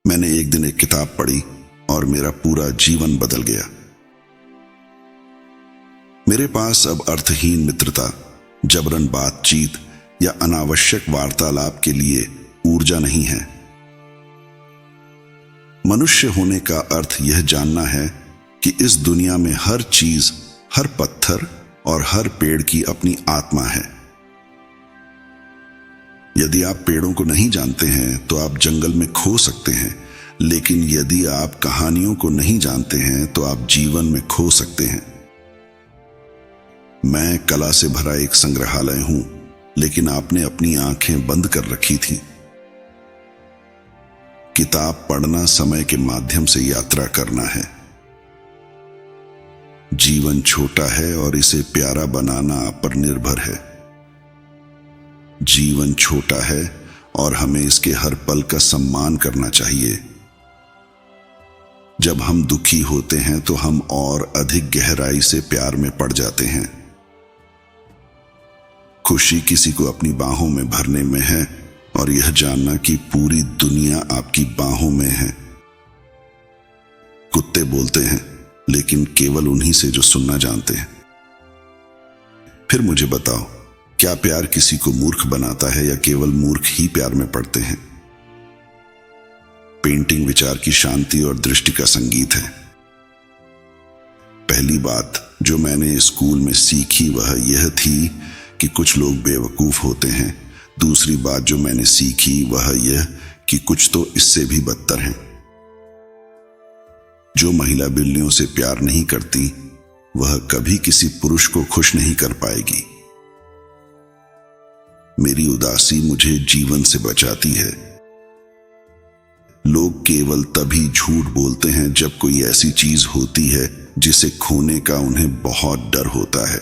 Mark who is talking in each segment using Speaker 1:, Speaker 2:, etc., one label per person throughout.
Speaker 1: मैंने एक दिन एक किताब पढ़ी और मेरा पूरा जीवन बदल गया। मेरे पास अब अर्थहीन मित्रता, जबरन बातचीत या अनावश्यक वार्तालाप के लिए ऊर्जा नहीं है। मनुष्य होने का अर्थ यह जानना है कि इस दुनिया में हर चीज, हर पत्थर और हर पेड़ की अपनी आत्मा है। यदि आप पेड़ों को नहीं जानते हैं तो आप जंगल में खो सकते हैं, लेकिन यदि आप कहानियों को नहीं जानते हैं तो आप जीवन में खो सकते हैं। मैं कला से भरा एक संग्रहालय हूं, लेकिन आपने अपनी आंखें बंद कर रखी थी। किताब पढ़ना समय के माध्यम से यात्रा करना है। जीवन छोटा है और इसे प्यारा बनाना आप पर निर्भर है। जीवन छोटा है और हमें इसके हर पल का सम्मान करना चाहिए। जब हम दुखी होते हैं तो हम और अधिक गहराई से प्यार में पड़ जाते हैं। खुशी किसी को अपनी बाहों में भरने में है और यह जानना कि पूरी दुनिया आपकी बाहों में है। कुत्ते बोलते हैं, लेकिन केवल उन्हीं से जो सुनना जानते हैं। फिर मुझे बताओ, क्या प्यार किसी को मूर्ख बनाता है या केवल मूर्ख ही प्यार में पड़ते हैं? पेंटिंग विचार की शांति और दृष्टि का संगीत है। पहली बात जो मैंने स्कूल में सीखी वह यह थी कि कुछ लोग बेवकूफ होते हैं। दूसरी बात जो मैंने सीखी वह यह कि कुछ तो इससे भी बदतर हैं। जो महिला बिल्लियों से प्यार नहीं करती वह कभी किसी पुरुष को खुश नहीं कर पाएगी। मेरी उदासी मुझे जीवन से बचाती है। लोग केवल तभी झूठ बोलते हैं जब कोई ऐसी चीज होती है जिसे खोने का उन्हें बहुत डर होता है।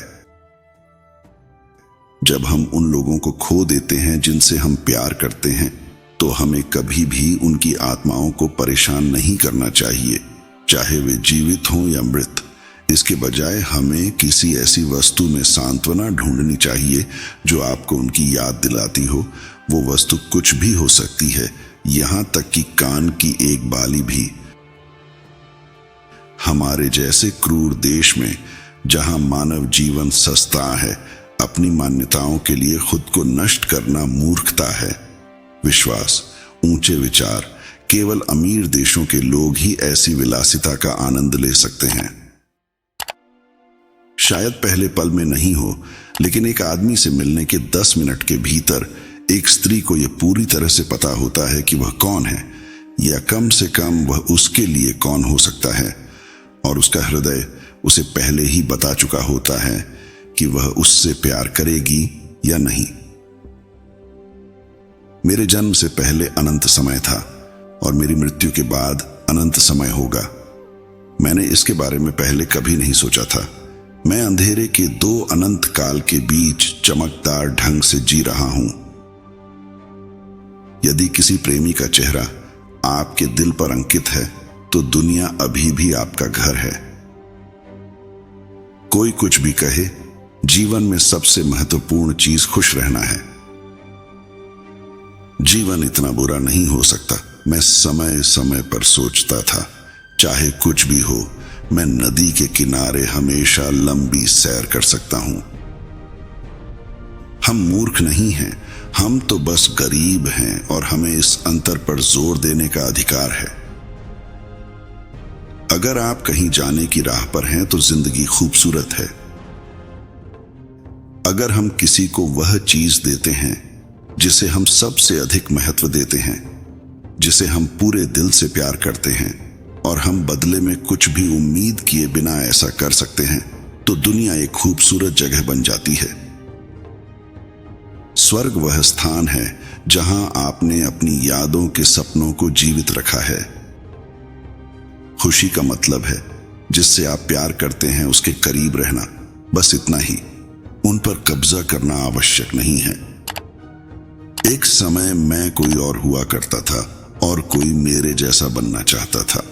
Speaker 1: जब हम उन लोगों को खो देते हैं जिनसे हम प्यार करते हैं, तो हमें कभी भी उनकी आत्माओं को परेशान नहीं करना चाहिए, चाहे वे जीवित हों या मृत। इसके बजाय हमें किसी ऐसी वस्तु में सांत्वना ढूंढनी चाहिए जो आपको उनकी याद दिलाती हो। वो वस्तु कुछ भी हो सकती है, यहां तक कि कान की एक बाली भी। हमारे जैसे क्रूर देश में, जहां मानव जीवन सस्ता है, अपनी मान्यताओं के लिए खुद को नष्ट करना मूर्खता है। विश्वास, ऊंचे विचार, केवल अमीर देशों के लोग ही ऐसी विलासिता का आनंद ले सकते हैं। शायद पहले पल में नहीं हो, लेकिन एक आदमी से मिलने के 10 मिनट के भीतर एक स्त्री को यह पूरी तरह से पता होता है कि वह कौन है, या कम से कम वह उसके लिए कौन हो सकता है, और उसका हृदय उसे पहले ही बता चुका होता है कि वह उससे प्यार करेगी या नहीं। मेरे जन्म से पहले अनंत समय था और मेरी मृत्यु के बाद अनंत समय होगा। मैंने इसके बारे में पहले कभी नहीं सोचा था। मैं अंधेरे के 2 अनंत काल के बीच चमकदार ढंग से जी रहा हूं। यदि किसी प्रेमी का चेहरा आपके दिल पर अंकित है, तो दुनिया अभी भी आपका घर है। कोई कुछ भी कहे, जीवन में सबसे महत्वपूर्ण चीज खुश रहना है। जीवन इतना बुरा नहीं हो सकता। मैं समय समय पर सोचता था, चाहे कुछ भी हो, मैं नदी के किनारे हमेशा लंबी सैर कर सकता हूं। हम मूर्ख नहीं हैं, हम तो बस गरीब हैं और हमें इस अंतर पर जोर देने का अधिकार है। अगर आप कहीं जाने की राह पर हैं तो जिंदगी खूबसूरत है। अगर हम किसी को वह चीज देते हैं जिसे हम सबसे अधिक महत्व देते हैं, जिसे हम पूरे दिल से प्यार करते हैं, और हम बदले में कुछ भी उम्मीद किए बिना ऐसा कर सकते हैं, तो दुनिया एक खूबसूरत जगह बन जाती है। स्वर्ग वह स्थान है जहां आपने अपनी यादों के सपनों को जीवित रखा है। खुशी का मतलब है जिससे आप प्यार करते हैं उसके करीब रहना, बस इतना ही। उन पर कब्जा करना आवश्यक नहीं है। एक समय मैं कोई और हुआ करता था और कोई मेरे जैसा बनना चाहता था।